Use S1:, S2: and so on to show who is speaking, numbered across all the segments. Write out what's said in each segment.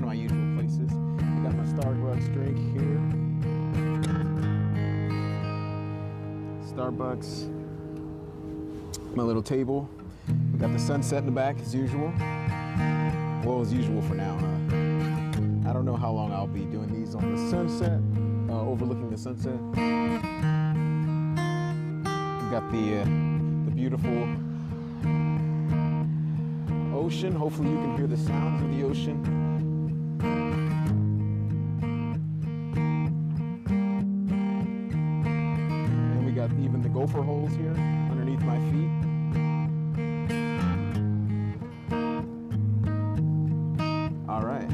S1: my usual places. I got my Starbucks drink here. Starbucks. My little table. We got the sunset in the back as usual. Well, as usual for now, huh? I don't know how long I'll be doing these on the sunset, overlooking the sunset. We got the beautiful ocean. Hopefully you can hear the sounds of the ocean. And we got even the gopher holes here underneath my feet. All right.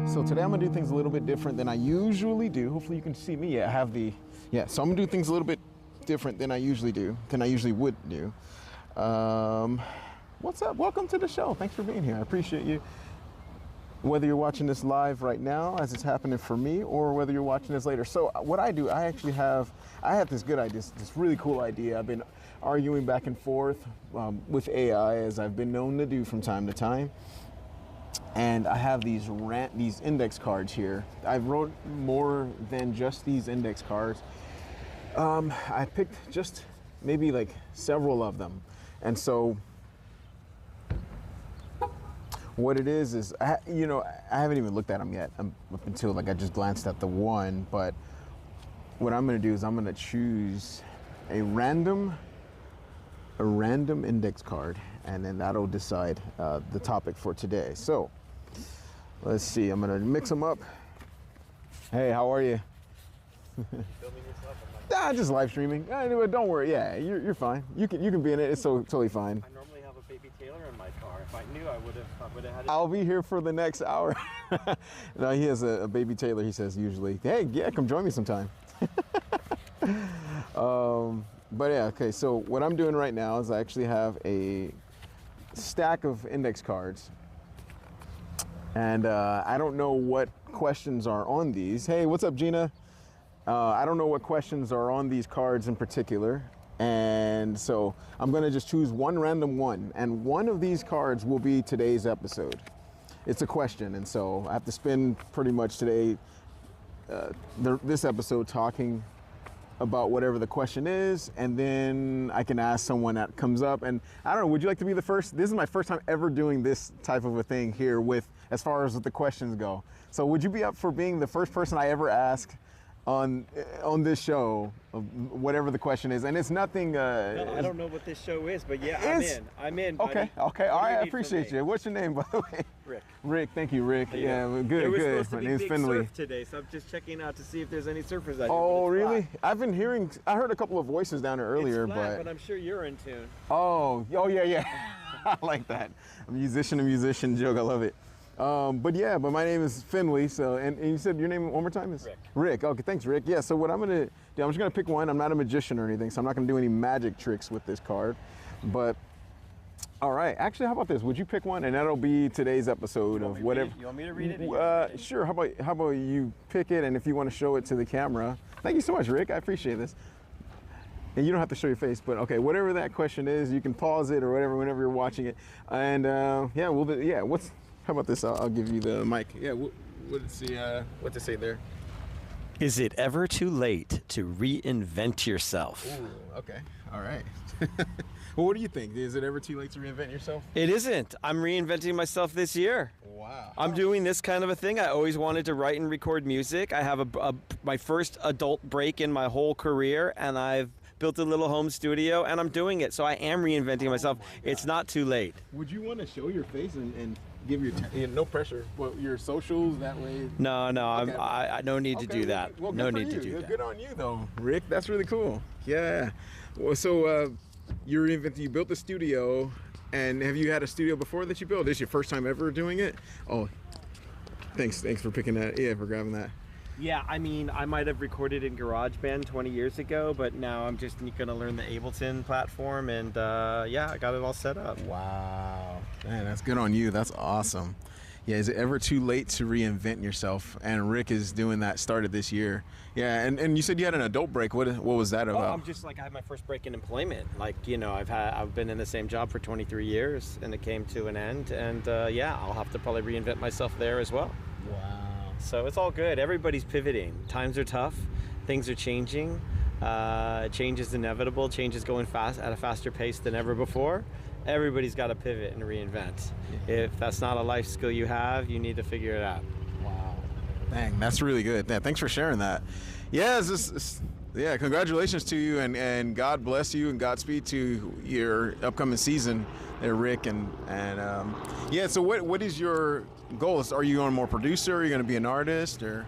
S1: So today I'm gonna do things a little bit different than I usually do. Hopefully you can see me. So I'm gonna do things a little bit different than I usually would do. What's up? Welcome to the show. Thanks for being here. I appreciate you. Whether you're watching this live right now as it's happening for me, or whether you're watching this later. So what I do, I have this good idea, this really cool idea. I've been arguing back and forth with AI, as I've been known to do from time to time. And I have these index cards here. I wrote more than just these index cards. I picked just maybe like several of them. And so what it is I haven't even looked at them yet up until like I just glanced at the one. But what I'm gonna do is I'm gonna choose a random index card, and then that'll decide the topic for today. So let's see, I'm gonna mix them up. Hey, how are you?
S2: Filming yourself?
S1: Just live streaming. Anyway, don't worry. Yeah, you're fine. You can be in it. It's totally fine.
S2: I normally have a baby Taylor in my car. If I knew, I would have had it.
S1: I'll be here for the next hour. No, he has a baby Taylor. He says usually, hey, yeah, come join me sometime. But yeah, okay. So what I'm doing right now is I actually have a stack of index cards. And I don't know what questions are on these. Hey, what's up, Gina? I don't know what questions are on these cards in particular. And so I'm gonna just choose one random one. And one of these cards will be today's episode. It's a question. And so I have to spend pretty much today, this episode talking about whatever the question is, and then I can ask someone that comes up. And I don't know, would you like to be the first? This is my first time ever doing this type of a thing here as far as the questions go. So would you be up for being the first person I ever ask on this show, whatever the question is? And it's nothing.
S2: No, I don't know what this show is, but yeah, I'm in.
S1: Okay,
S2: buddy.
S1: okay, all right, I appreciate you. What's your name, by the way?
S2: Rick.
S1: Rick, thank you, Rick. Yeah, good.
S2: My name's Finley. Surf today, so I'm just checking out to see if there's any surfers out here.
S1: Oh, really? I heard a couple of voices down there earlier,
S2: it's flat, but I'm sure you're in tune.
S1: Oh yeah. I like that. A musician joke. I love it. But my name is Finley. So, and you said your name one more time is
S2: Rick.
S1: Rick. Okay, thanks, Rick. Yeah. So what I'm gonna do, I'm just gonna pick one. I'm not a magician or anything, so I'm not gonna do any magic tricks with this card. But all right. Actually, how about this? Would you pick one, and that'll be today's episode of whatever.
S2: You want me to read it?
S1: Sure. How about you pick it, and if you want to show it to the camera. Thank you so much, Rick. I appreciate this. And you don't have to show your face, but okay, whatever that question is, you can pause it or whatever whenever you're watching it. And how about this? I'll give you the mic. Yeah, let's see what to say there.
S2: Is it ever too late to reinvent yourself?
S1: Ooh, okay, all right. Well, what do you think? Is it ever too late to reinvent yourself?
S2: It isn't. I'm reinventing myself this year.
S1: Wow.
S2: I'm doing this kind of a thing. I always wanted to write and record music. I have my first adult break in my whole career, and I've built a little home studio, and I'm doing it. So I am reinventing myself. It's not too late.
S1: Would you want to show your face and give no pressure, your socials that way?
S2: No, okay. I no need to do that.
S1: Well,
S2: no need to do
S1: that. Good on you though, Rick. That's really cool. Yeah. Well, so you built the studio, and have you had a studio before that you built? This is your first time ever doing it? Oh, thanks for picking that. Yeah, for grabbing that.
S2: Yeah, I mean, I might have recorded in GarageBand 20 years ago, but now I'm just gonna learn the Ableton platform, and I got it all set up.
S1: Wow, man, that's good on you. That's awesome. Yeah, is it ever too late to reinvent yourself? And Rick is doing that, started this year. Yeah, and you said you had an adult break. What was that
S2: Oh,
S1: about?
S2: I'm just like I had my first break in employment. Like I've been in the same job for 23 years, and it came to an end. And yeah, I'll have to probably reinvent myself there as well.
S1: Wow.
S2: So it's all good. Everybody's pivoting. Times are tough. Things are changing. Change is inevitable. Change is going fast at a faster pace than ever before. Everybody's got to pivot and reinvent. If that's not a life skill you have, you need to figure it out.
S1: Wow. Dang, that's really good. Yeah, thanks for sharing that. Yeah, yeah, congratulations to you, and God bless you, and Godspeed to your upcoming season there, Rick. And yeah, so what is your goals? Are you on more producer? Are you going to be an artist, or?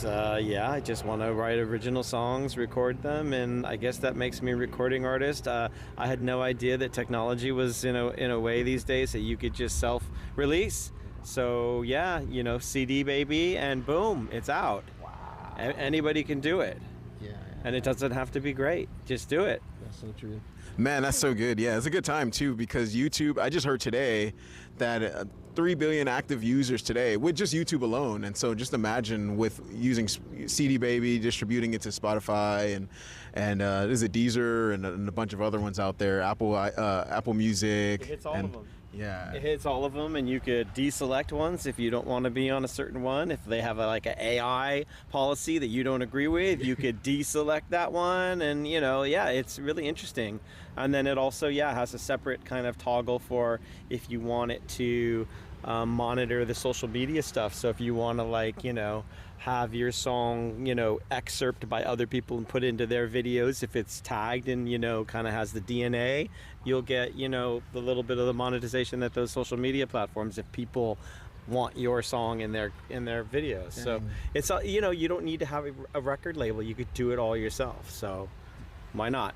S2: I just want to write original songs, record them, and I guess that makes me a recording artist. I had no idea that technology was in a way these days that you could just self-release. So yeah, CD baby, and boom, it's out.
S1: Wow.
S2: Anybody can do it.
S1: Yeah.
S2: And it doesn't have to be great. Just do it.
S1: That's so true. Man, that's so good. Yeah, it's a good time too, because YouTube, I just heard today that 3 billion active users today with just YouTube alone. And so just imagine with using CD Baby, distributing it to Spotify and there's a Deezer and a bunch of other ones out there, Apple Music.
S2: It hits all of them.
S1: Yeah.
S2: It hits all of them, and you could deselect ones if you don't want to be on a certain one. If they have an AI policy that you don't agree with, you could deselect that one, and yeah, it's really interesting. And then it also has a separate kind of toggle for if you want it to monitor the social media stuff. So if you want to have your song excerpt by other people and put into their videos, if it's tagged and kind of has the DNA, you'll get the little bit of the monetization that those social media platforms, if people want your song in their videos. So it's you don't need to have a record label. You could do it all yourself, so why not?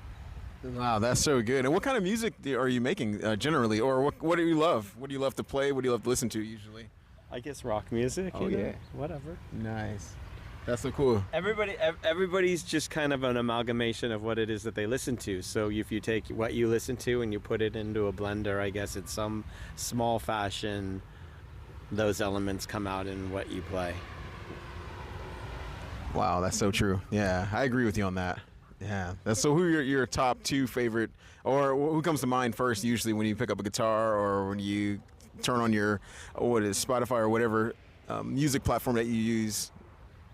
S1: Wow, that's so good. And what kind of music are you making generally, or what do you love? What do you love to play? What do you love to listen to usually?
S2: I guess rock music.
S1: Oh yeah,
S2: whatever.
S1: Nice. That's so cool.
S2: Everybody's just kind of an amalgamation of what it is that they listen to. So if you take what you listen to and you put it into a blender, I guess in some small fashion, those elements come out in what you play.
S1: Wow, that's so true. Yeah, I agree with you on that. Yeah, that's so. Who are your top two favorite, or who comes to mind first usually when you pick up a guitar or when you turn on your Spotify or whatever music platform that you use?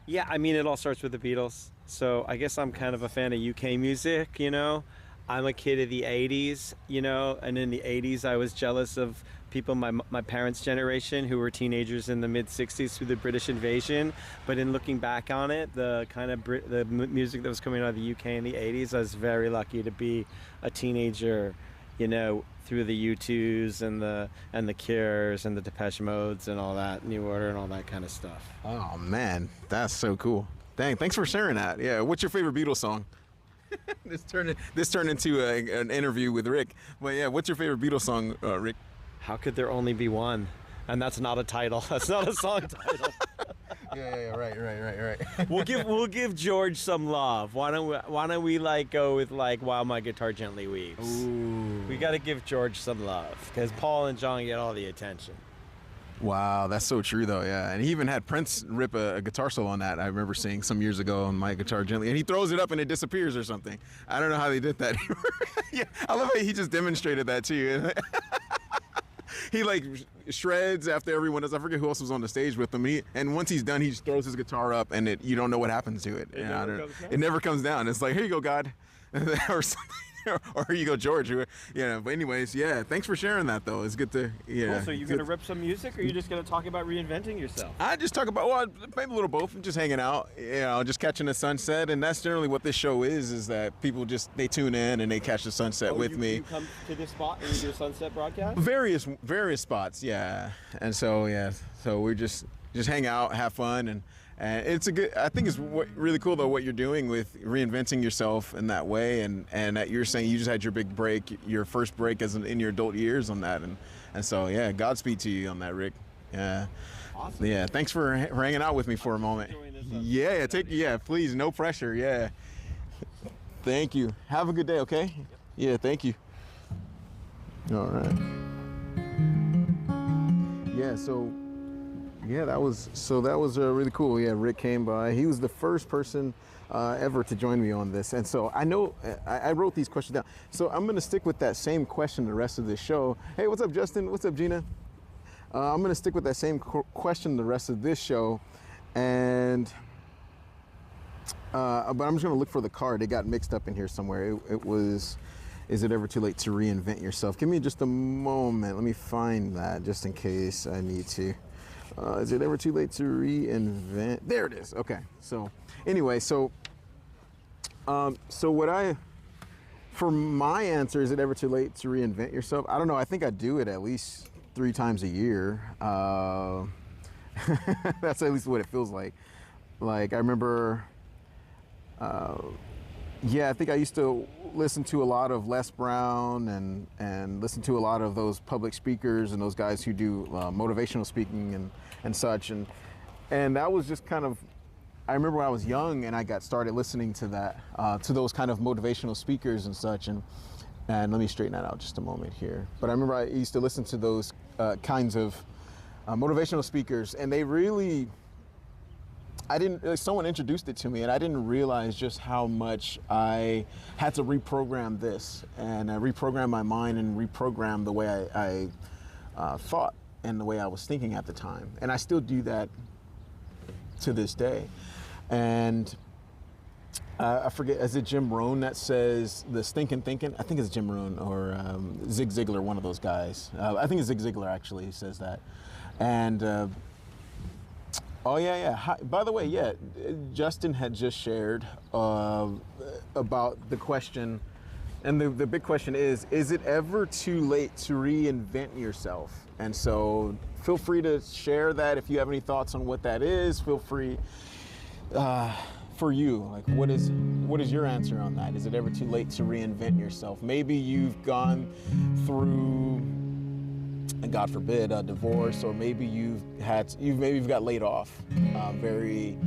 S2: Yeah, I mean, it all starts with the Beatles. So I guess I'm kind of a fan of UK music. I'm a kid of the 80s, and in the 80s I was jealous of people my parents' generation who were teenagers in the mid-60s through the British invasion. But in looking back on it, the kind of the music that was coming out of the UK in the 80s, I was very lucky to be a teenager, through the U2s and the Cures and the Depeche Modes and all that, New Order and all that kind of stuff.
S1: Oh man, that's so cool. Dang, thanks for sharing that. Yeah, what's your favorite Beatles song? This turned into an interview with Rick. But yeah, what's your favorite Beatles song, Rick?
S2: How could there only be one? And that's not a title. That's not a song title.
S1: Yeah, right.
S2: We'll give George some love. Why don't we go with While My Guitar Gently Weeps?
S1: Ooh.
S2: We got to give George some love because Paul and John get all the attention.
S1: Wow, that's so true though. Yeah, and he even had Prince rip a guitar solo on that. I remember seeing some years ago on My Guitar Gently, and he throws it up and it disappears or something. I don't know how they did that. Yeah, I love how he just demonstrated that too. He shreds after everyone does. I forget who else was on the stage with him. And once he's done, he just throws his guitar up, and you don't know what happens to it. It never comes down. It's like, here you go, God, or something. Or here you go, George. But anyways, yeah. Thanks for sharing that, though. It's good to
S2: Cool. So you gonna rip some music, or are you just gonna talk about reinventing yourself?
S1: I just talk about maybe a little both. Just hanging out, just catching the sunset, and that's generally what this show is. Is that people they tune in and they catch the sunset with me.
S2: You come to this spot and you do a sunset broadcast?
S1: Various spots, yeah. And so so we just hang out, have fun, and it's I think it's really cool though what you're doing with reinventing yourself in that way, and that you're saying you just had your big break, your first break in your adult years on that, and so yeah, Godspeed to you on that, Rick. Yeah.
S2: Awesome.
S1: Yeah, thanks for hanging out with me for a moment. Yeah, please, no pressure. Yeah. Thank you. Have a good day, okay? Yep. Yeah, thank you. All right. Yeah. yeah, so yeah, that was really cool. Yeah, Rick came by. He was the first person ever to join me on this, and so I know I wrote these questions down. So I'm gonna stick with that same question the rest of this show. Hey, what's up, Justin? What's up, Gina? I'm gonna stick with that same question the rest of this show, and but I'm just gonna look for the card. It got mixed up in here somewhere. It was, is it ever too late to reinvent yourself? Give me just a moment. Let me find that just in case I need to. Is it ever too late to reinvent? There it is. Okay. So anyway, so for my answer, is it ever too late to reinvent yourself? I don't know. I think I do it at least 3 times a year. That's at least what it feels like. Like I remember, yeah, I think I used to listen to a lot of Les Brown and listen to a lot of those public speakers and those guys who do motivational speaking and such. And that was just kind of, I remember when I was young and I got started listening to that, to those kind of motivational speakers and such. And let me straighten that out just a moment here. But I remember I used to listen to those kinds of motivational speakers, and they really, someone introduced it to me and I didn't realize just how much I had to reprogram this and reprogram my mind and reprogram the way I thought and the way I was thinking at the time. And I still do that to this day. And I forget, is it Jim Rohn that says the stinking thinking? I think it's Jim Rohn or Zig Ziglar, one of those guys. I think it's Zig Ziglar actually says that. And oh yeah. Hi, by the way, yeah, Justin had just shared about the question, and the big question is it ever too late to reinvent yourself? And so feel free to share that if you have any thoughts on what that is. Feel free. For you, like what is your answer on that? Is it ever too late to reinvent yourself? Maybe you've gone through, and God forbid, a divorce, or maybe you've got laid off very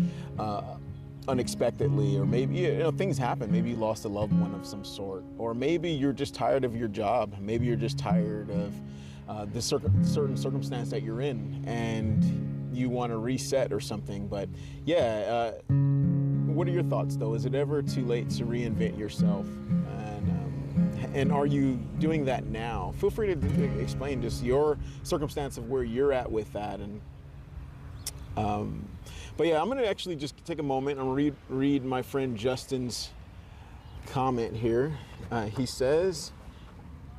S1: unexpectedly, or maybe things happen. Maybe you lost a loved one of some sort, or maybe you're just tired of your job. Maybe you're just tired of the certain circumstance that you're in, and you want to reset or something. But yeah. What are your thoughts, though? Is it ever too late to reinvent yourself? And are you doing that now? Feel free to explain just your circumstance of where you're at with that. And but yeah, I'm going to actually just take a moment and read my friend Justin's comment here. He says,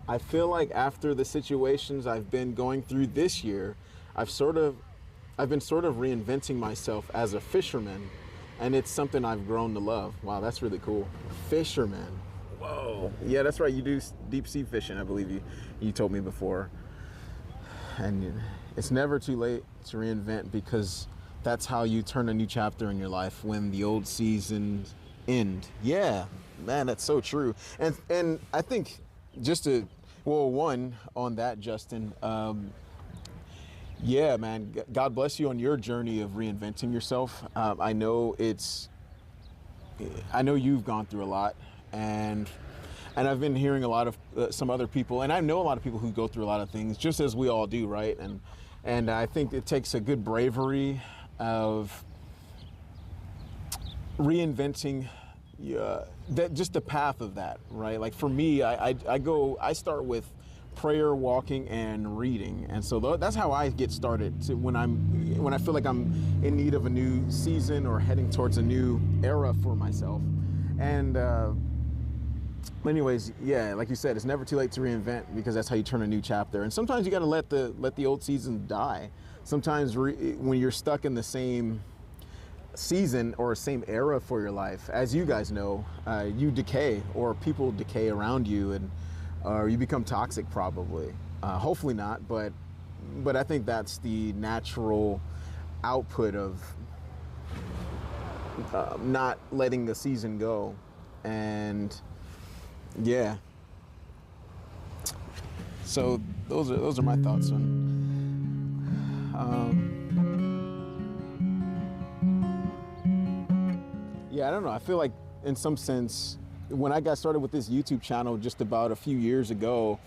S1: I feel like after the situations I've been going through this year, I've been sort of reinventing myself as a fisherman. And it's something I've grown to love. Wow, that's really cool. Fisherman. Whoa. Yeah, that's right. You do deep sea fishing, I believe you told me before. And it's never too late to reinvent, because that's how you turn a new chapter in your life when the old seasons end. Yeah, man, that's so true. And I think one on that, Justin, yeah, man, God bless you on your journey of reinventing yourself. I know you've gone through a lot, and I've been hearing a lot of some other people, and I know a lot of people who go through a lot of things, just as we all do, right? And I think it takes a good bravery of reinventing just the path of that, right? Like for me, I start with prayer, walking, and reading, and so that's how I get started when I feel like I'm in need of a new season or heading towards a new era for myself. And anyways, yeah, like you said, it's never too late to reinvent, because that's how you turn a new chapter. And sometimes you got to let the old season die. Sometimes when you're stuck in the same season or same era for your life, as you guys know, you decay, or people decay around you, and or you become toxic, probably. Hopefully not, but I think that's the natural output of not letting the season go. And yeah, so those are my thoughts on. Yeah, I don't know. I feel like in some sense, when I got started with this YouTube channel just about a few years ago,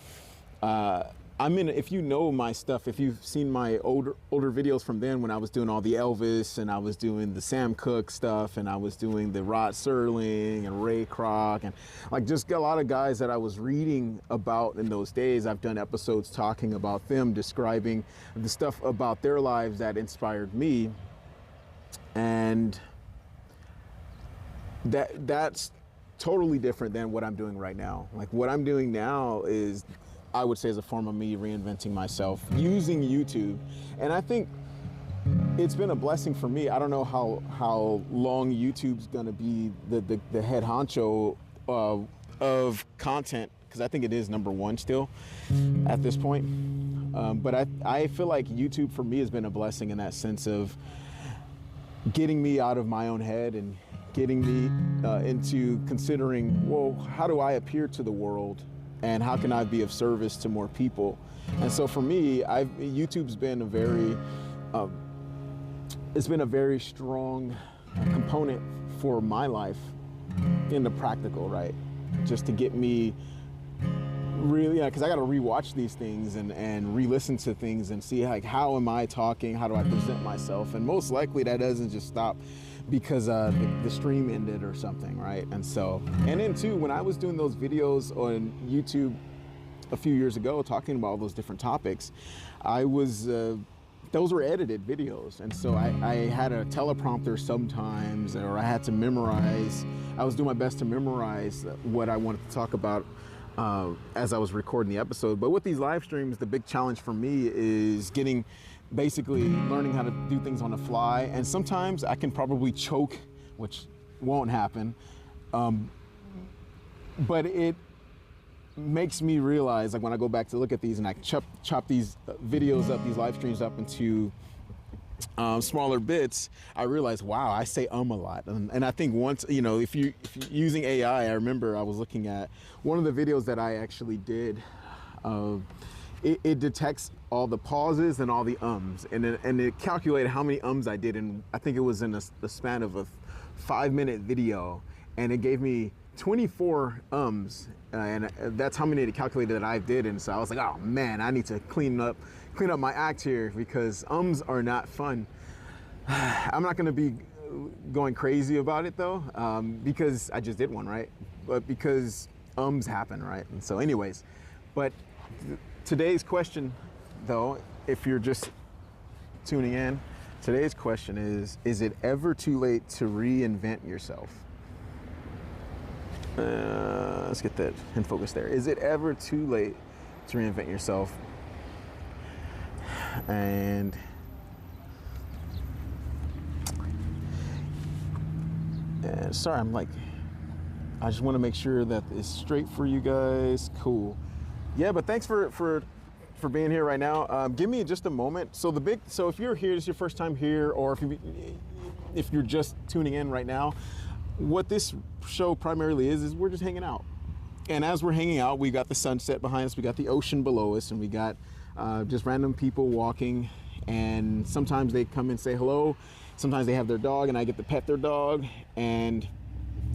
S1: I if you know my stuff, if you've seen my older videos from then when I was doing all the Elvis and I was doing the Sam Cooke stuff and I was doing the Rod Serling and Ray Kroc and like just a lot of guys that I was reading about in those days. I've done episodes talking about them, describing the stuff about their lives that inspired me. And that's totally different than what I'm doing right now. Like what I'm doing now is, I would say, is a form of me reinventing myself using YouTube. And I think it's been a blessing for me. I don't know how long YouTube's gonna be the head honcho of content, because I think it is #1 still at this point. But I feel like YouTube for me has been a blessing in that sense of getting me out of my own head and getting me into considering, well, how do I appear to the world? And how can I be of service to more people? And so for me, YouTube's been it's been a very strong component for my life in the practical, right? Just to get me really, because I got to rewatch these things and re-listen to things and see like, how am I talking? How do I present myself? And most likely that doesn't just stop because the stream ended or something, right? And so, and then too, when I was doing those videos on YouTube a few years ago, talking about all those different topics, I was, those were edited videos. And so I had a teleprompter sometimes, or I had to memorize, I was doing my best to memorize what I wanted to talk about as I was recording the episode. But with these live streams, the big challenge for me is basically learning how to do things on the fly. And sometimes I can probably choke, which won't happen. But it makes me realize, like when I go back to look at these and I chop these videos up, these live streams up into smaller bits, I realize, wow, I say a lot. And I think once, if you're using AI, I remember I was looking at one of the videos that I actually did. It detects all the pauses and all the ums, and it calculated how many ums I did, and I think it was in the span of a 5-minute video, and it gave me 24 ums, and that's how many it calculated that I did. And so I was like, oh man, I need to clean up my act here, because ums are not fun. I'm not gonna be going crazy about it though, because I just did one, right? But because ums happen, right? And so anyways, but today's question though, if you're just tuning in, today's question is it ever too late to reinvent yourself? Let's get that in focus there. Is it ever too late to reinvent yourself? And sorry, I just want to make sure that it's straight for you guys. Cool. Yeah, but thanks for being here right now. Give me just a moment. So if you're here, this is your first time here, or if you're just tuning in right now, what this show primarily is we're just hanging out. And as we're hanging out, we got the sunset behind us, we got the ocean below us, and we got just random people walking. And sometimes they come and say hello. Sometimes they have their dog and I get to pet their dog. And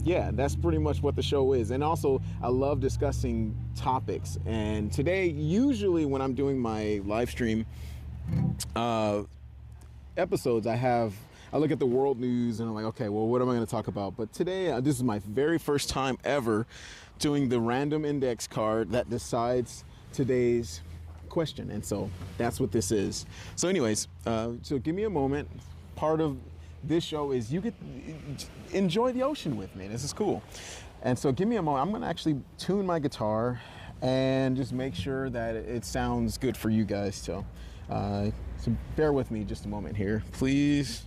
S1: yeah, that's pretty much what the show is. And also, I love discussing topics. And today, usually when I'm doing my live stream episodes, I look at the world news and I'm like, okay, well, what am I going to talk about? But today, this is my very first time ever doing the random index card that decides today's question. And so that's what this is. So anyways, so give me a moment. Part of this show is you get enjoy the ocean with me. This is cool. And so give me a moment. I'm going to actually tune my guitar and just make sure that it sounds good for you guys. So bear with me just a moment here, please.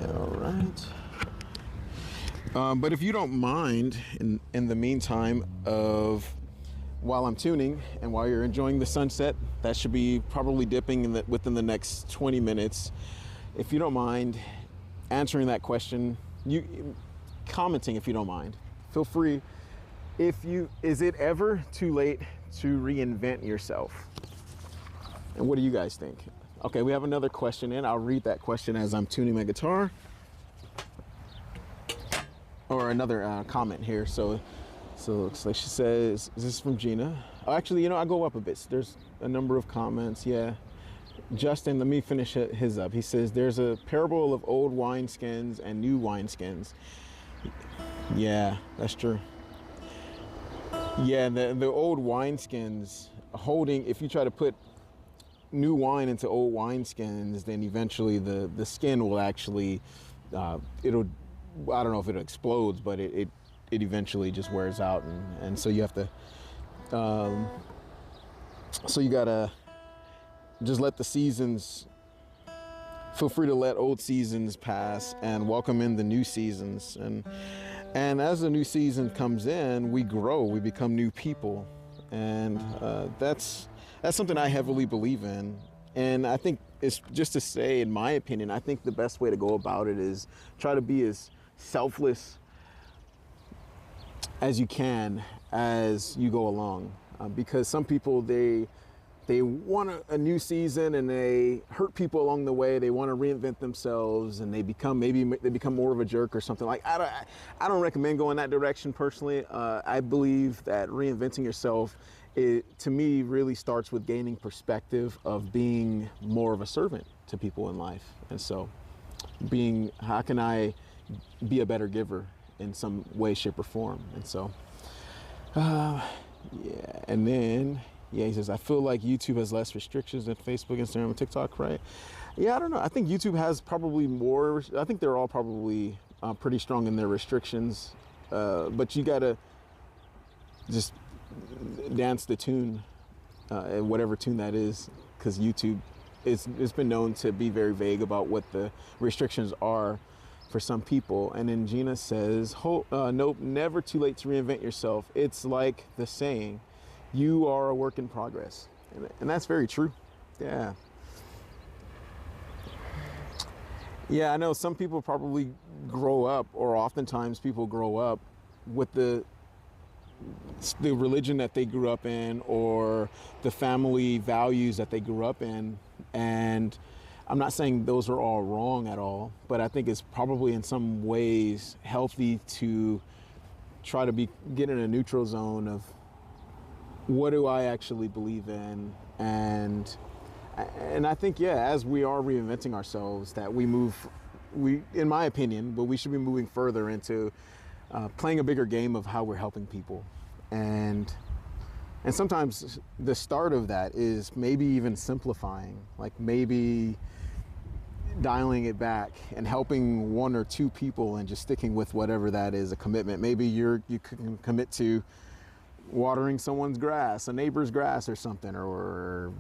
S1: All right. But if you don't mind, in the meantime while I'm tuning and while you're enjoying the sunset, that should be probably dipping within the next 20 minutes. If you don't mind answering that question, commenting if you don't mind. Feel free. Is it ever too late to reinvent yourself? And what do you guys think? Okay, we have another question in. I'll read that question as I'm tuning my guitar. Or another comment here. So So it looks like she says, is this from Gina? Oh, actually, I go up a bit. There's a number of comments. Yeah. Justin, let me finish his up. He says, there's a parable of old wineskins and new wineskins. Yeah, that's true. Yeah, the old wineskins holding, if you try to put new wine into old wineskins, then eventually the skin will actually, it'll, I don't know if it explodes, but it eventually just wears out. And so you have to, so you gotta just let the seasons, feel free to let old seasons pass and welcome in the new seasons. And as the new season comes in, we grow, we become new people. And that's something I heavily believe in. And I think it's just to say, in my opinion, I think the best way to go about it is try to be as selfless as you can as you go along. Because some people, they want a new season and they hurt people along the way. They want to reinvent themselves and maybe they become more of a jerk or something. Like, I don't recommend going that direction personally. I believe that reinventing yourself, to me, really starts with gaining perspective of being more of a servant to people in life. And so how can I be a better giver in some way, shape, or form? And so, yeah, and then, yeah, he says, I feel like YouTube has less restrictions than Facebook, Instagram, and TikTok, right? Yeah, I don't know. I think YouTube has probably more. I think they're all probably pretty strong in their restrictions. But you got to just dance the tune, and whatever tune that is, because YouTube, it's been known to be very vague about what the restrictions are for some people. And then Gina says, nope, never too late to reinvent yourself. It's like the saying, you are a work in progress. And that's very true. Yeah. Yeah, I know some people probably grow up, or oftentimes people grow up with the religion that they grew up in, or the family values that they grew up in. And I'm not saying those are all wrong at all, but I think it's probably in some ways healthy to try to get in a neutral zone of, what do I actually believe in? And I think, yeah, as we are reinventing ourselves, that we, in my opinion, but we should be moving further into playing a bigger game of how we're helping people. And sometimes the start of that is maybe even simplifying, like maybe dialing it back and helping one or two people and just sticking with whatever that is, a commitment. Maybe you can commit to watering someone's grass, a neighbor's grass or something, or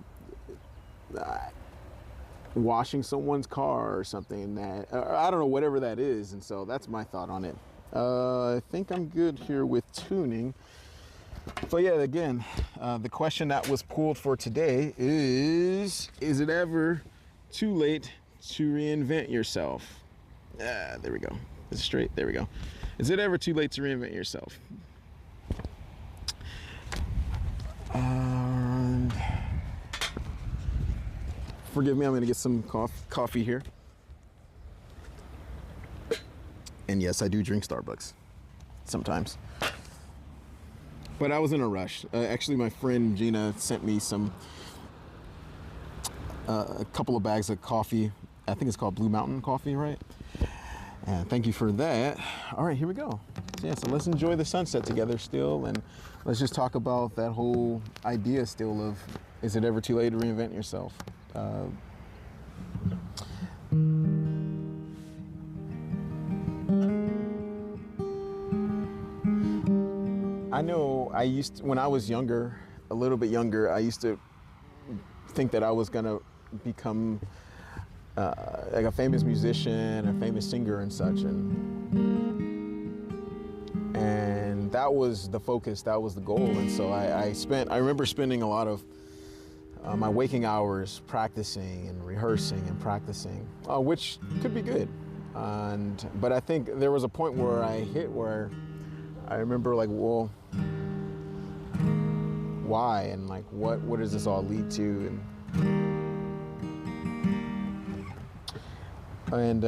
S1: washing someone's car or something, I don't know, whatever that is. And so that's my thought on it. I think I'm good here with tuning. But yeah, again, the question that was pulled for today is it ever too late to reinvent yourself? There we go. It's straight. There we go. Is it ever too late to reinvent yourself? Forgive me, I'm going to get some coffee here. And yes, I do drink Starbucks sometimes. But I was in a rush. Actually, my friend Gina sent me a couple of bags of coffee. I think it's called Blue Mountain coffee, right? And thank you for that. All right, here we go. Yeah, so let's enjoy the sunset together still, and let's just talk about that whole idea still of, is it ever too late to reinvent yourself? I know when I was younger, a little bit younger, I used to think that I was gonna become like a famous musician, a famous singer and such, and that was the focus, that was the goal. And so I remember spending a lot of my waking hours practicing and rehearsing and practicing, which could be good. But I think there was a point where where I remember, like, well, why? And like, what does this all lead to? And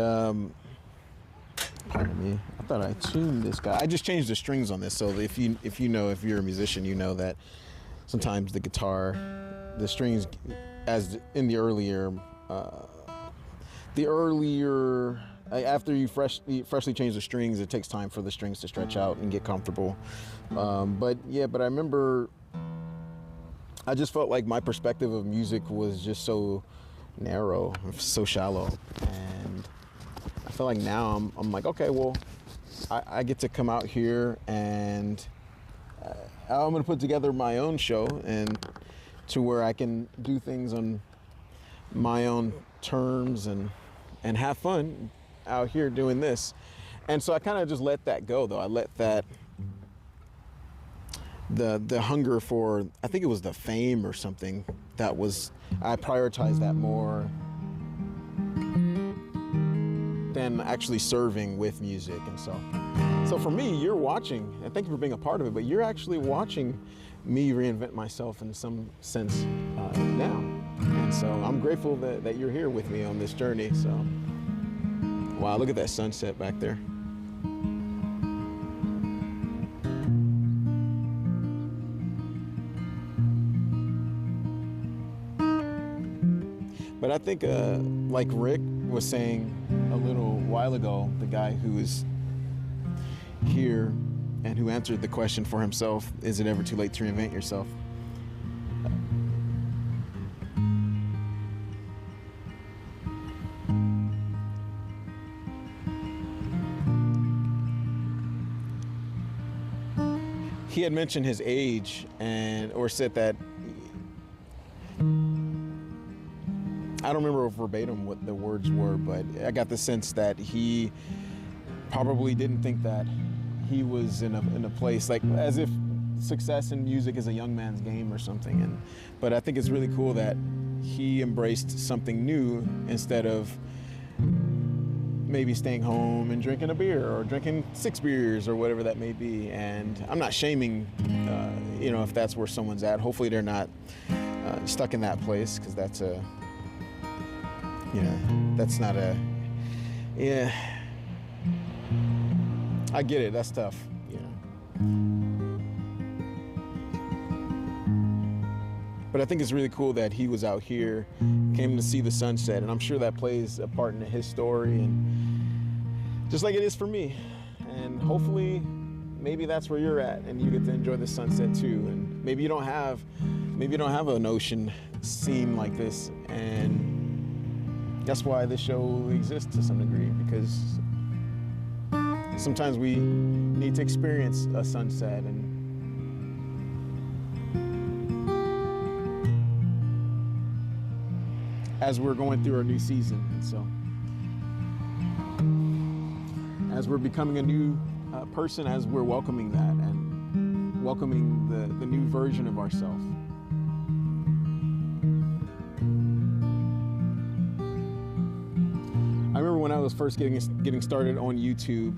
S1: Pardon me. I thought I tuned this guy. I just changed the strings on this, so if you're a musician, you know that sometimes the guitar, the strings, as in the earlier, after you freshly change the strings, it takes time for the strings to stretch out and get comfortable. But I remember, I just felt like my perspective of music was just so narrow, so shallow, and I feel like now I'm like, okay, well, I get to come out here and I'm gonna put together my own show, and to where I can do things on my own terms and have fun out here doing this. And so I kind of just let that go, though. I let that, the hunger for, I think it was the fame or something, I prioritized that more than actually serving with music. And so for me, you're watching, and thank you for being a part of it, but you're actually watching me reinvent myself in some sense now. And so I'm grateful that you're here with me on this journey. So, wow, look at that sunset back there. But I think, like Rick was saying a little while ago, the guy who is here and who answered the question for himself, is it ever too late to reinvent yourself? He had mentioned his age or said that, I don't remember verbatim what the words were, but I got the sense that he probably didn't think that he was in a place, like as if success in music is a young man's game or something. But I think it's really cool that he embraced something new instead of maybe staying home and drinking a beer or drinking 6 beers or whatever that may be. And I'm not shaming, if that's where someone's at. Hopefully they're not stuck in that place, because that's not I get it, that's tough, But I think it's really cool that he was out here, came to see the sunset, and I'm sure that plays a part in his story, and just like it is for me. And hopefully, maybe that's where you're at, and you get to enjoy the sunset too. And maybe you don't have an ocean scene like this, and that's why this show exists to some degree, because sometimes we need to experience a sunset and as we're going through our new season. And so as we're becoming a new person, as we're welcoming that and welcoming the new version of ourselves. I remember when I was first getting started on YouTube,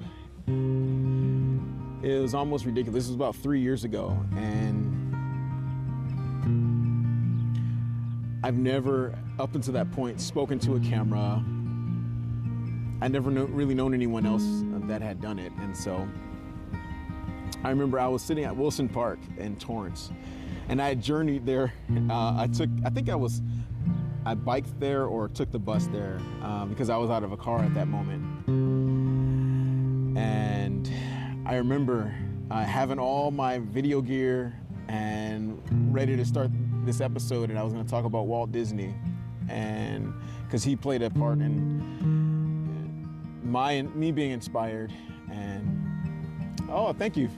S1: it was almost ridiculous. This was about 3 years ago, and I've never, up until that point, spoken to a camera. I never really known anyone else that had done it. And so I remember I was sitting at Wilson Park in Torrance, and I had journeyed there. I biked there or took the bus there because I was out of a car at that moment. And I remember having all my video gear and ready to start this episode, and I was going to talk about Walt Disney, and because he played a part in me being inspired. And thank you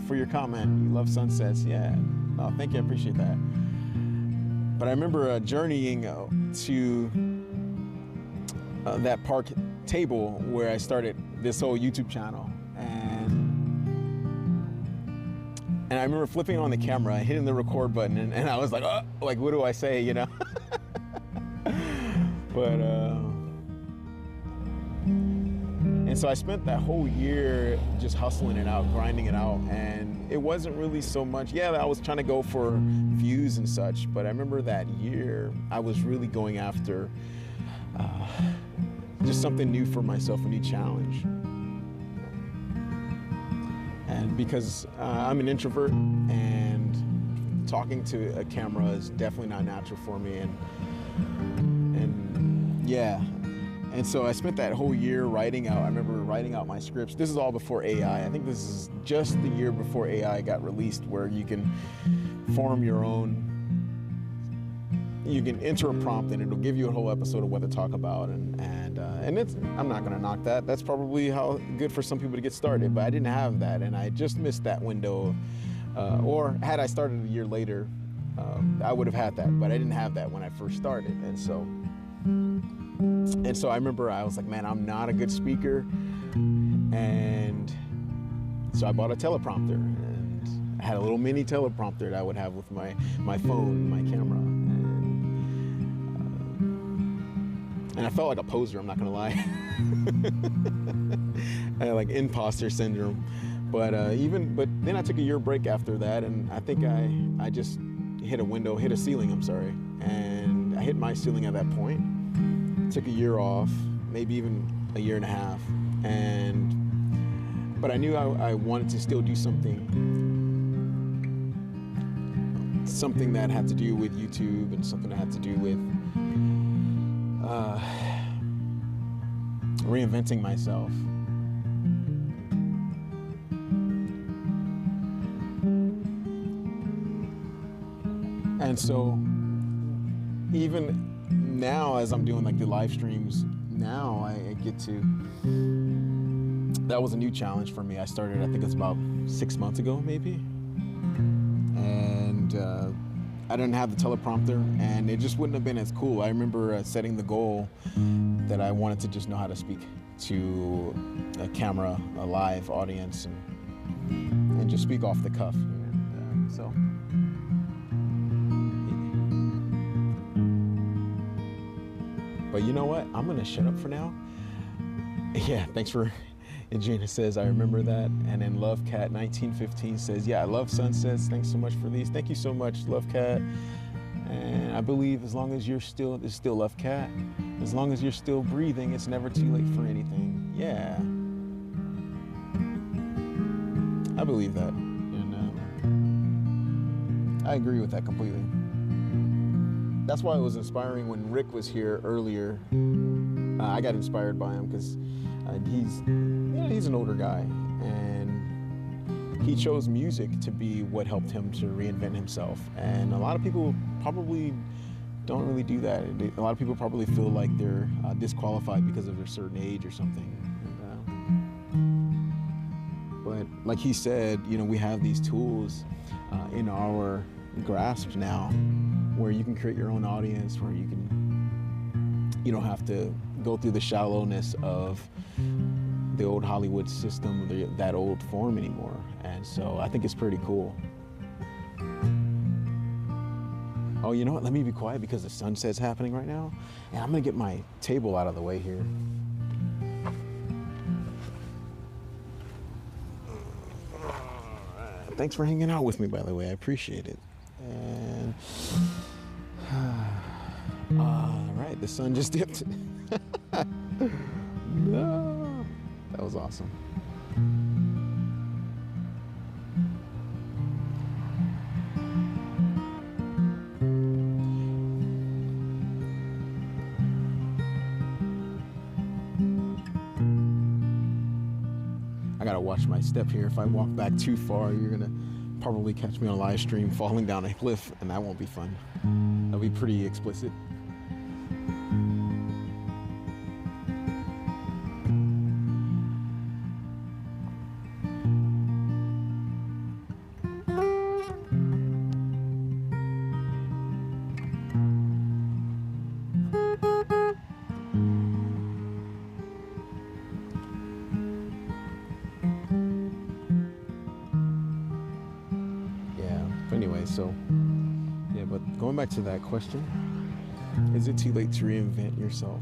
S1: for your comment. You love sunsets. Yeah. Oh, thank you. I appreciate that. But I remember journeying to that park table where I started this whole YouTube channel, and I remember flipping on the camera, hitting the record button, and I was like, what do I say, But, and so I spent that whole year just hustling it out, grinding it out, and it wasn't really so much, I was trying to go for views and such, but I remember that year, I was really going after just something new for myself, a new challenge. And because I'm an introvert and talking to a camera is definitely not natural for me, and yeah. And so I spent that whole year writing out. I remember writing out my scripts. This is all before AI. I think this is just the year before AI got released, where you can form your own. You can enter a prompt and it'll give you a whole episode of what to talk about. And it's, I'm not gonna knock that. That's probably how good for some people to get started. But I didn't have that, and I just missed that window. Or had I started a year later, I would have had that. But I didn't have that when I first started, and so I remember I was like, man, I'm not a good speaker. And so I bought a teleprompter, and I had a little mini teleprompter that I would have with my phone, my camera. And I felt like a poser, I'm not gonna lie. I had like imposter syndrome. But then I took a year break after that, and I think I just hit a ceiling, and I hit my ceiling at that point. Took a year off, maybe even a year and a half, but I knew I wanted to still do something that had to do with YouTube, and something that had to do with reinventing myself. And so even now, as I'm doing like the live streams now, I get to, that was a new challenge for me. I started, I think it's about 6 months ago, maybe. And I didn't have the teleprompter, and it just wouldn't have been as cool. I remember setting the goal that I wanted to just know how to speak to a camera, a live audience, and just speak off the cuff. And, so. But you know what? I'm gonna shut up for now. Yeah, thanks for. And Gina says, I remember that. And then LoveCat 1915 says, yeah, I love sunsets. Thanks so much for these. Thank you so much, LoveCat. And I believe as long as it's still LoveCat. As long as you're still breathing, it's never too late for anything. Yeah. I believe that. And I agree with that completely. That's why it was inspiring when Rick was here earlier. I got inspired by him because he's an older guy, and he chose music to be what helped him to reinvent himself. And a lot of people probably don't really do that. A lot of people probably feel like they're disqualified because of their certain age or something. But like he said, we have these tools in our grasp now, where you can create your own audience, where you don't have to go through the shallowness of the old Hollywood system, that old form anymore. And so I think it's pretty cool. Oh, you know what? Let me be quiet because the sunset's happening right now. And I'm gonna get my table out of the way here. Thanks for hanging out with me, by the way. I appreciate it. And all right, the sun just dipped. No, that was awesome. I gotta watch my step here. If I walk back too far, you're gonna probably catch me on a live stream falling down a cliff, and that won't be fun. That'll be pretty explicit. But going back to that question, is it too late to reinvent yourself?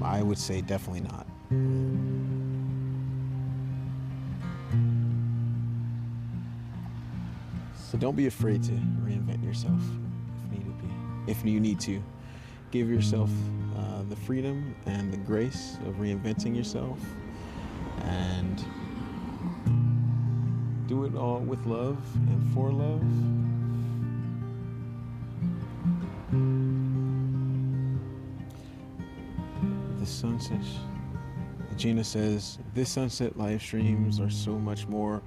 S1: I would say definitely not. So don't be afraid to reinvent yourself if you need to. give yourself the freedom and the grace of reinventing yourself, and do it all with love and for love. The sunset. Gina says, this sunset live streams are so much more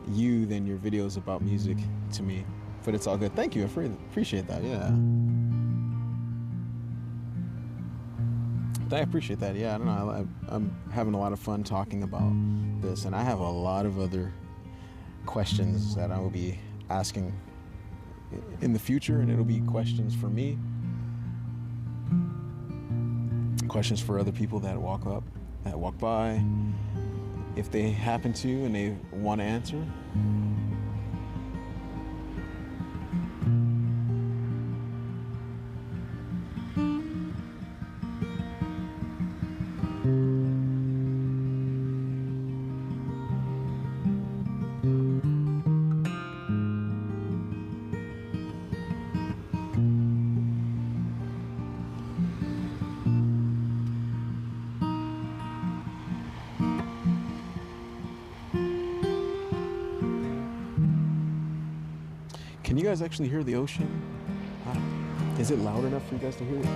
S1: you than your videos about music to me. But it's all good. Thank you. I appreciate that. Yeah. I appreciate that. Yeah, I don't know. I'm having a lot of fun talking about this, and I have a lot of other questions that I will be asking in the future, and it'll be questions for me, questions for other people that walk by, if they happen to and they want to answer. Can you guys actually hear the ocean? Is it loud enough for you guys to hear it?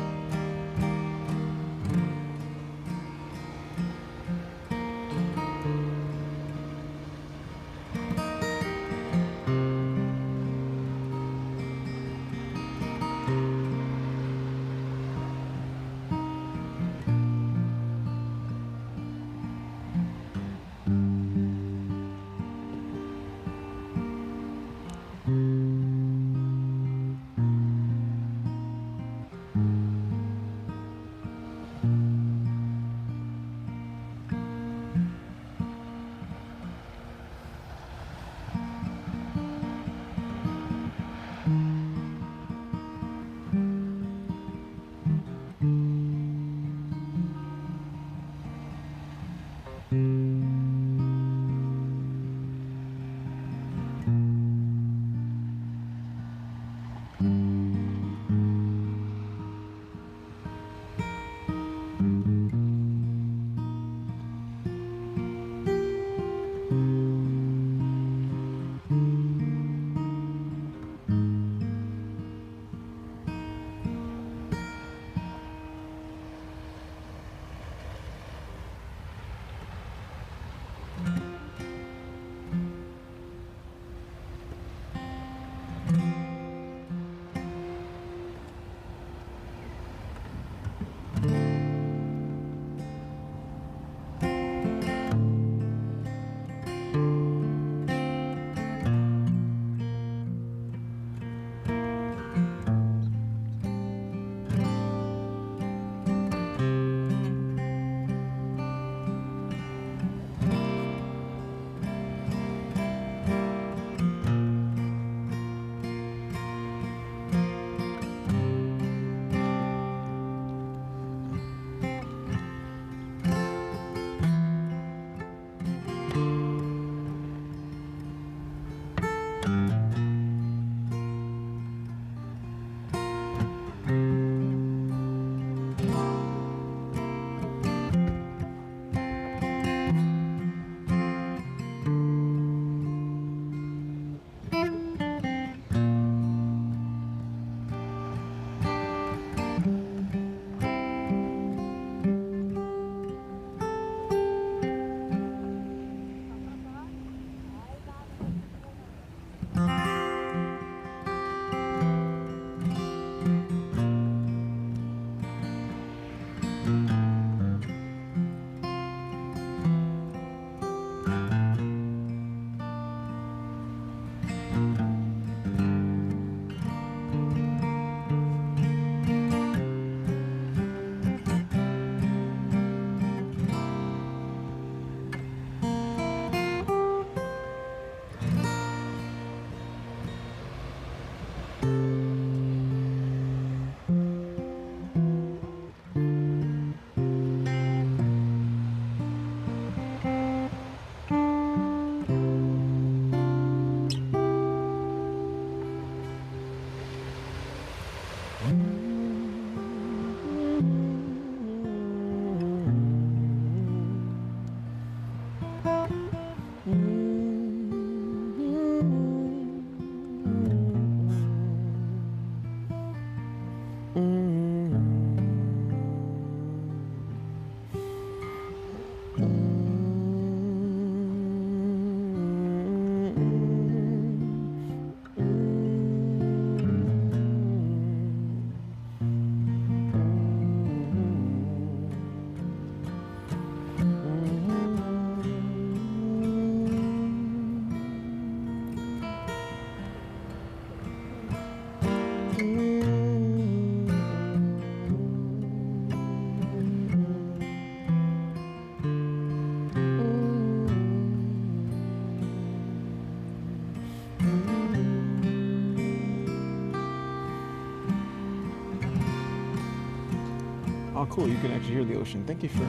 S1: Oh, cool. You can actually hear the ocean. Thank you for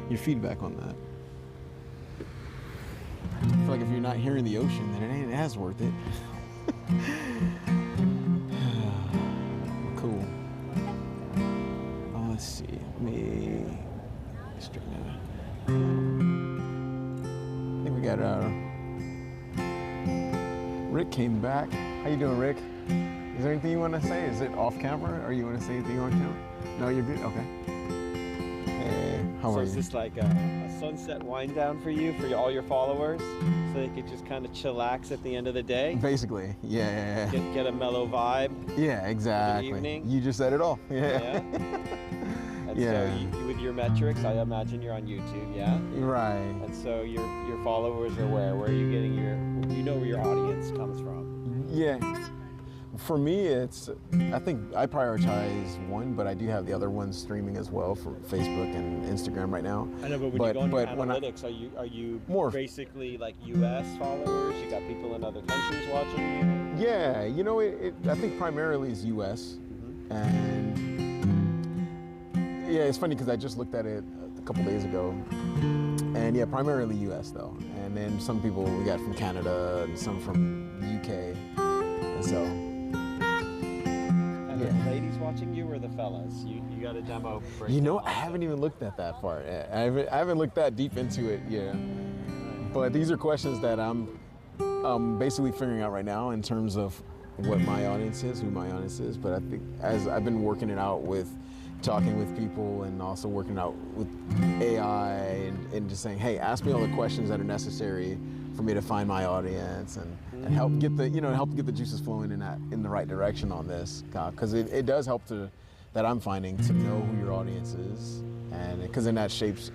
S1: your feedback on that. I feel like if you're not hearing the ocean, then it ain't as worth it. Cool. Oh, let's see. Let me straighten that. I think we got Rick came back. How you doing, Rick? Is there anything you want to say? Is it off camera, or you want to say anything on camera? No, you're good. Okay. Hey, how are you?
S2: So is this like a sunset wind down for you, for all your followers, so they could just kind of chillax at the end of the day?
S1: Basically, yeah.
S2: Get a mellow vibe.
S1: Yeah, exactly.
S2: For the evening.
S1: You just said it all. Yeah.
S2: And
S1: Yeah.
S2: so you, with your metrics, I imagine you're on YouTube, yeah?
S1: Right.
S2: And so your followers are where? Where are you getting where your audience comes from?
S1: Yeah. For me, I think I prioritize one, but I do have the other ones streaming as well for Facebook and Instagram right now.
S2: I know, but when you go into analytics, are you
S1: more
S2: basically like U.S. followers? You got people in other countries watching you?
S1: Yeah, I think primarily is U.S. And yeah, it's funny because I just looked at it a couple days ago, and yeah, primarily U.S. though, and then some people we got from Canada and some from the U.K. and so.
S2: And the ladies watching you or the fellas? You got a demo.
S1: I haven't even looked at that far. I haven't looked that deep into it. Yeah, but these are questions that I'm basically figuring out right now in terms of what my audience is, who my audience is. But I think as I've been working it out with talking with people and also working out with AI and just saying, hey, ask me all the questions that are necessary for me to find my audience and help get the juices flowing in the right direction on this, because it does help that I'm finding to know who your audience is, and because then that shapes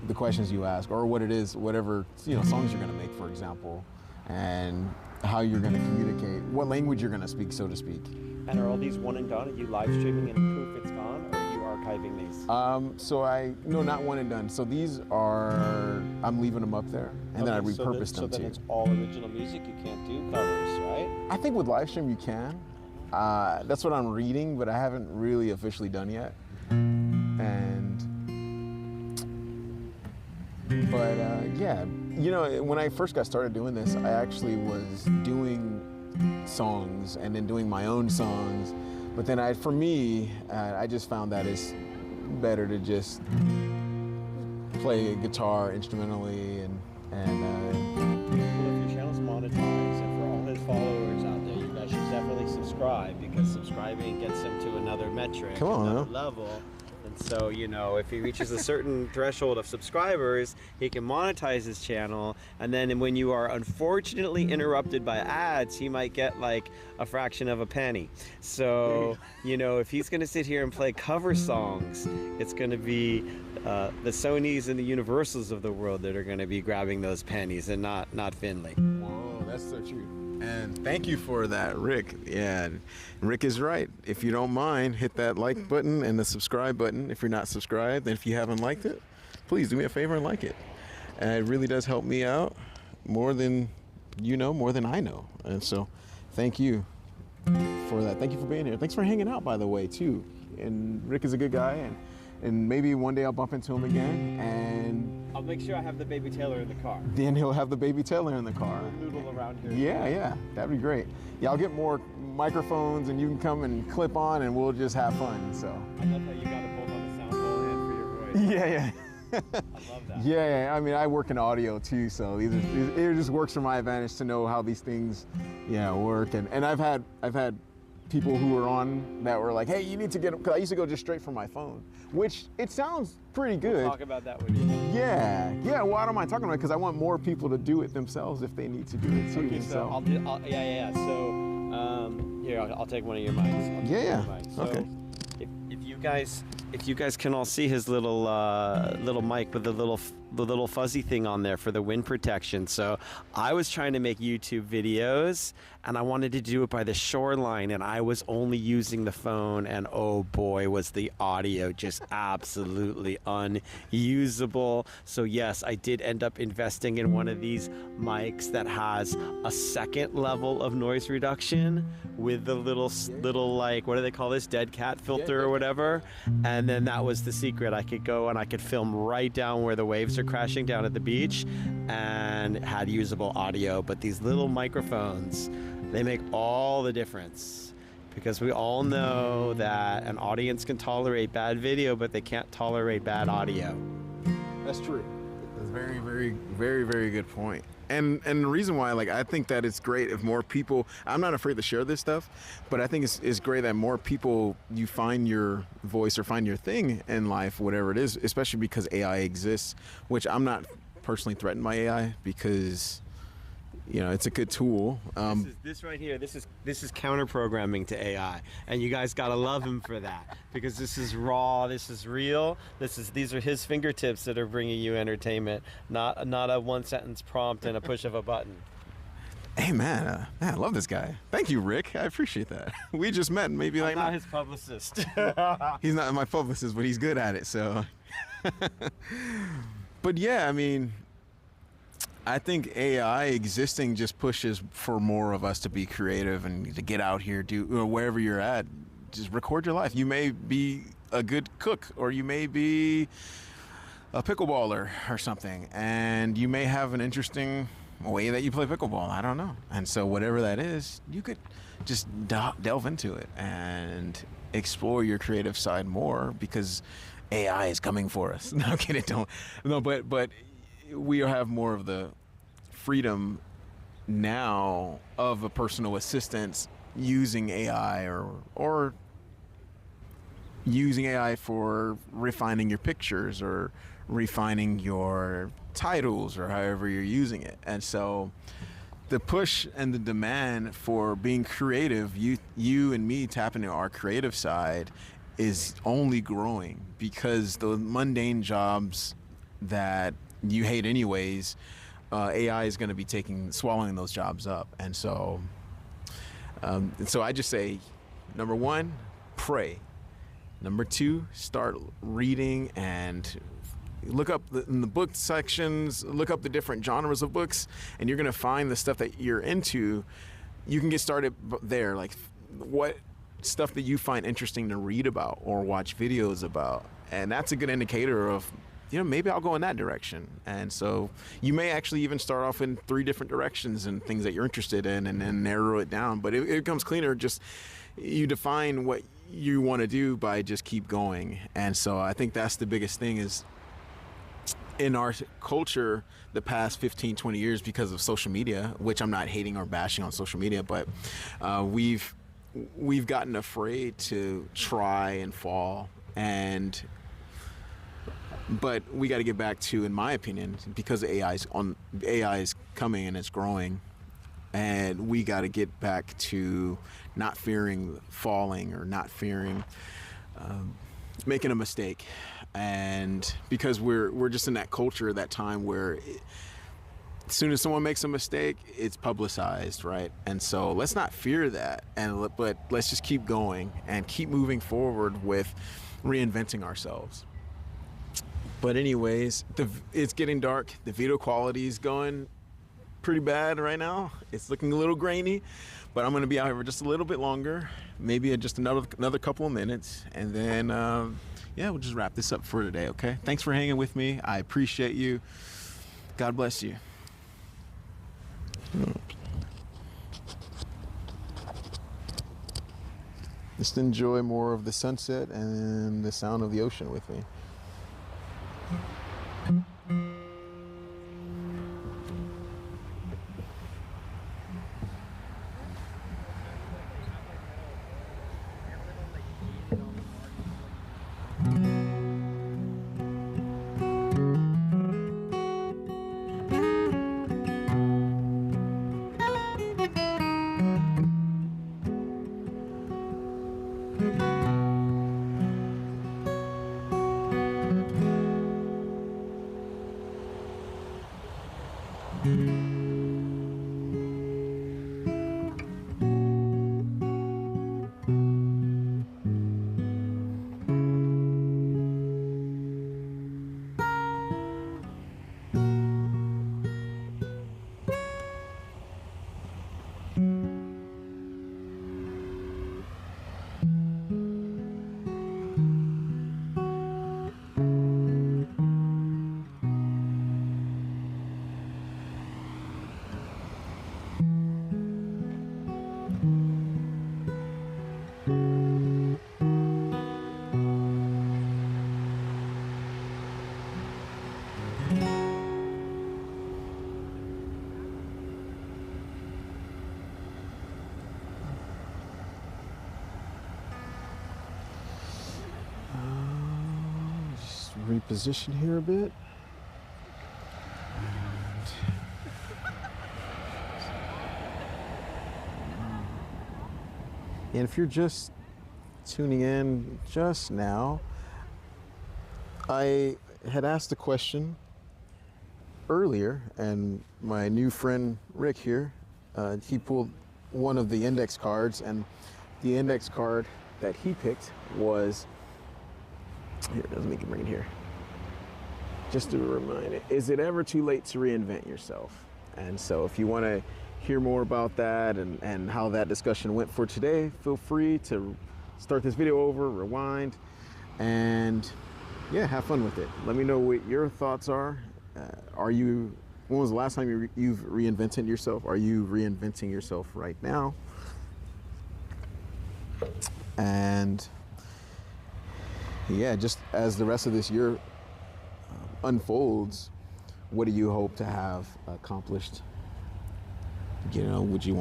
S1: the questions you ask or what it is, whatever songs you're going to make, for example, and how you're going to communicate, what language you're going to speak, so to speak.
S2: And are all these one and done? Are you live streaming and poof, it's gone, or are you archiving these?
S1: No, not one and done. So these are, I'm leaving them up there, and then I repurpose them too.
S2: So then it's all original music. You can't do covers, right?
S1: I think with live stream you can. That's what I'm reading, but I haven't really officially done yet. When I first got started doing this, I actually was doing songs and then doing my own songs, but then I just found that it's better to just play guitar instrumentally and
S2: Well, if your channel's monetized, and for all his followers out there, you guys should definitely subscribe, because subscribing gets him to another metric, another level. And so, if he reaches a certain threshold of subscribers, he can monetize his channel. And then when you are unfortunately interrupted by ads, he might get like a fraction of a penny. So, if he's going to sit here and play cover songs, it's going to be the Sonys and the Universals of the world that are going to be grabbing those pennies, and not Finley.
S1: Whoa, that's so true. And thank you for that, Rick. Yeah, Rick is right. If you don't mind, hit that like button and the subscribe button if you're not subscribed. And if you haven't liked it, please do me a favor and like it. And it really does help me out more than more than I know. And so thank you for that. Thank you for being here. Thanks for hanging out, by the way, too. And Rick is a good guy, and maybe one day I'll bump into him again, and
S2: I'll make sure I have the baby Taylor in the car.
S1: Then he'll have the baby Taylor in the car.
S2: We'll noodle around here.
S1: Yeah, that'd be great. Yeah, I'll get more microphones, and you can come and clip on, and we'll just have fun. So.
S2: I love how you got it both on the sound hole and for your voice.
S1: Yeah.
S2: I love that.
S1: Yeah, I mean, I work in audio too, so it just works for my advantage to know how these things, work. And I've had people who were on that were like, hey, you need to get them, because I used to go just straight from my phone, which it sounds pretty good.
S2: We'll talk about that when you're done.
S1: Yeah. Well, I don't mind talking about it because I want more people to do it themselves if they need to do it too.
S2: Okay, so I'll So here, I'll take one of your mics. So
S1: okay.
S2: If you guys can all see his little mic with the little fuzzy thing on there for the wind protection. So I was trying to make YouTube videos, and I wanted to do it by the shoreline, and I was only using the phone, and oh boy, was the audio just absolutely unusable. So yes, I did end up investing in one of these mics that has a second level of noise reduction with the little like, what do they call this, dead cat filter or whatever. And then that was the secret. I could go and I could film right down where the waves are crashing down at the beach, and had usable audio. But these little microphones, they make all the difference, because we all know that an audience can tolerate bad video, but they can't tolerate bad audio.
S1: That's true. That's very, very, very, very good point. And the reason why, like, I think that it's great if more people, I'm not afraid to share this stuff, but I think it's great that more people, you find your voice or find your thing in life, whatever it is, especially because AI exists, which I'm not personally threatened by AI, because, you know, it's a good tool.
S2: This right here, this is counter programming to AI, and you guys gotta love him for that, because this is raw, this is real, these are his fingertips that are bringing you entertainment, not a one sentence prompt and a push of a button.
S1: Hey man, I love this guy. Thank you, Rick. I appreciate that. We just met, maybe
S2: I'm
S1: like
S2: not his publicist.
S1: He's not my publicist, but he's good at it. So, but yeah, I mean, I think AI existing just pushes for more of us to be creative and to get out here, do, or wherever you're at, just record your life. You may be a good cook, or you may be a pickleballer or something, and you may have an interesting way that you play pickleball. I don't know. And so whatever that is, you could just delve into it and explore your creative side more, because AI is coming for us. No, I'm kidding. Don't. No, but we have more of the freedom now of a personal assistance using AI, or using AI for refining your pictures or refining your titles, or however you're using it. And so the push and the demand for being creative, you and me tapping into our creative side, is only growing, because the mundane jobs that you hate anyways, AI is going to be swallowing those jobs up. And so I just say, number one, pray. Number two, start reading and look up in the book sections, look up the different genres of books, and you're going to find the stuff that you're into. You can get started there, like what stuff that you find interesting to read about or watch videos about. And that's a good indicator of, you know, maybe I'll go in that direction. And so you may actually even start off in 3 different directions and things that you're interested in, and then narrow it down. But it becomes cleaner, just you define what you want to do by just keep going. And so I think that's the biggest thing, is in our culture the past 15, 20 years, because of social media, which I'm not hating or bashing on social media, but we've gotten afraid to try and fall. But we got to get back to, in my opinion, because AI is coming and it's growing, and we got to get back to not fearing falling, or not fearing making a mistake. And because we're just in that culture, that time where as soon as someone makes a mistake, it's publicized, right? And so let's not fear that, but let's just keep going and keep moving forward with reinventing ourselves. But anyways, it's getting dark. The video quality is going pretty bad right now. It's looking a little grainy, but I'm going to be out here for just a little bit longer, maybe just another couple of minutes, and then yeah, we'll just wrap this up for today. Okay, thanks for hanging with me. I appreciate you. God bless you. Just enjoy more of the sunset and the sound of the ocean with me. reposition here a bit. And if you're just tuning in just now, I had asked a question earlier, and my new friend Rick here, he pulled one of the index cards, and the index card that he picked was, here, let me bring it here, just to remind it, is it ever too late to reinvent yourself? And so if you want to hear more about that and how that discussion went for today, feel free to start this video over, rewind, and yeah, have fun with it. Let me know what your thoughts are. When was the last time you've reinvented yourself? Are you reinventing yourself right now? And yeah, just as the rest of this year unfolds, what do you hope to have accomplished? You know, would you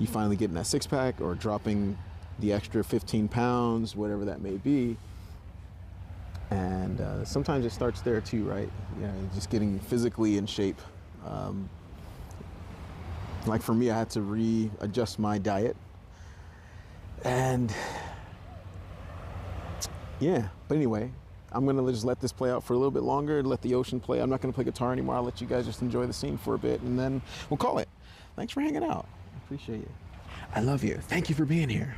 S1: finally getting that six-pack, or dropping the extra 15 pounds, whatever that may be? And sometimes it starts there too, right? You know, just getting physically in shape. Like for me, I had to readjust my diet. And yeah, but anyway, I'm gonna just let this play out for a little bit longer, let the ocean play. I'm not gonna play guitar anymore. I'll let you guys just enjoy the scene for a bit, and then we'll call it. Thanks for hanging out. I appreciate you. I love you. Thank you for being here.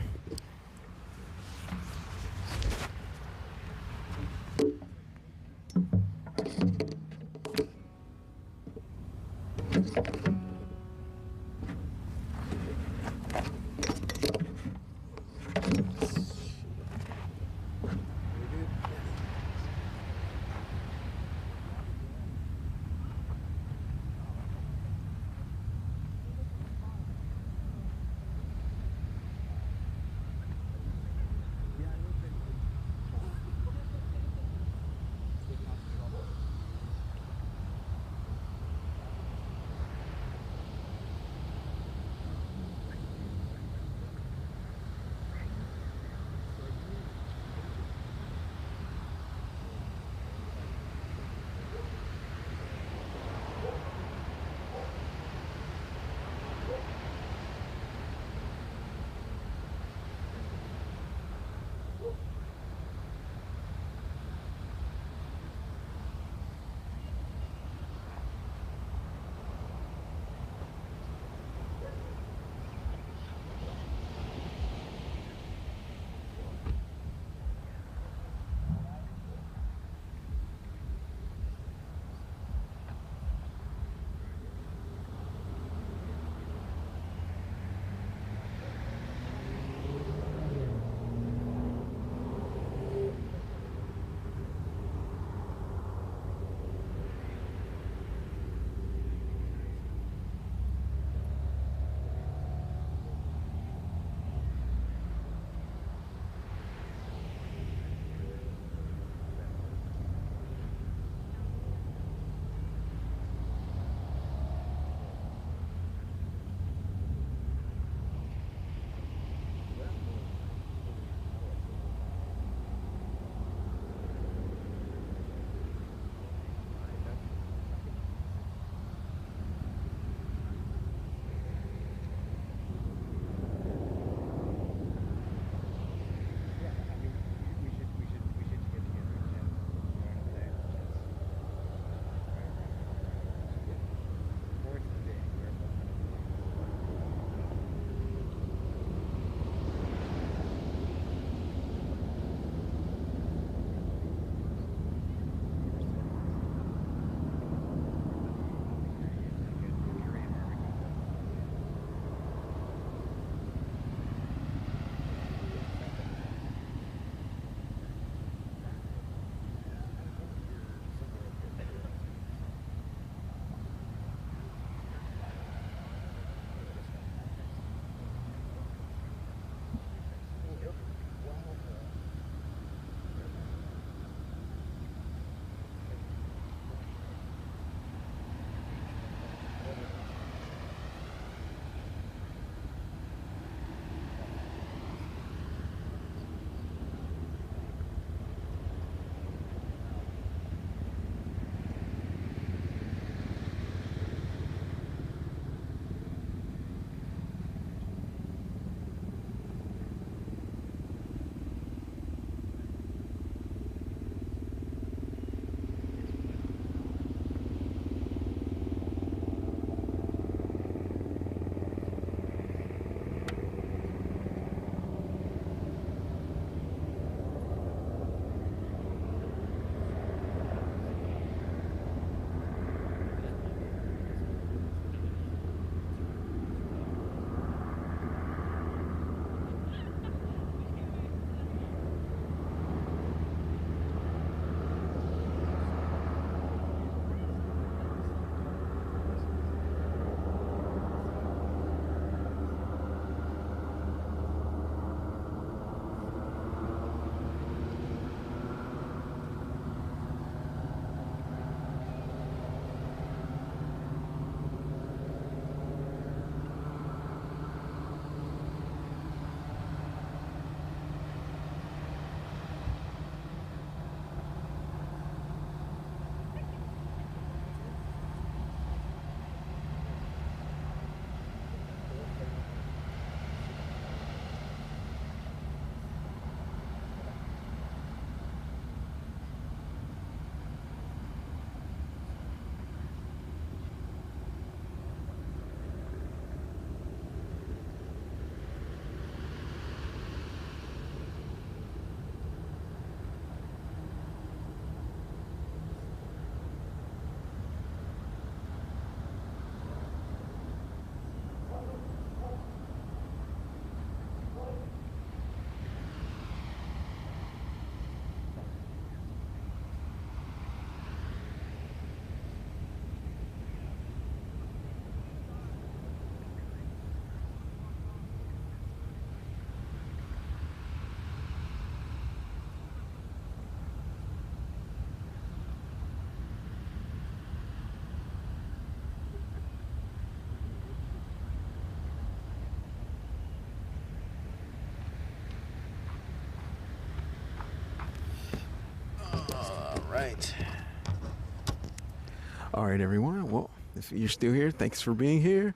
S1: All right, everyone. Well, if you're still here, thanks for being here.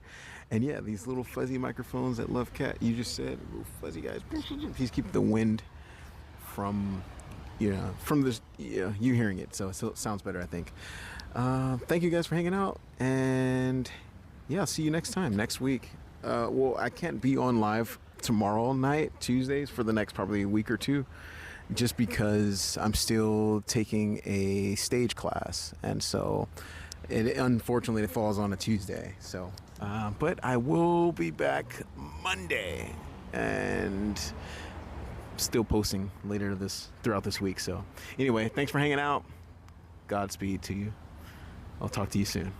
S1: And yeah, these little fuzzy microphones that Love Cat, you just said, little fuzzy guys, these keep the wind from, from this, you hearing it. So it sounds better, I think. Thank you guys for hanging out. And yeah, I'll see you next time, next week. Well, I can't be on live tomorrow night, Tuesdays, for the next probably week or two, just because I'm still taking a stage class. And so unfortunately, it falls on a Tuesday. So, but I will be back Monday and still posting throughout this week. So anyway, thanks for hanging out. Godspeed to you. I'll talk to you soon.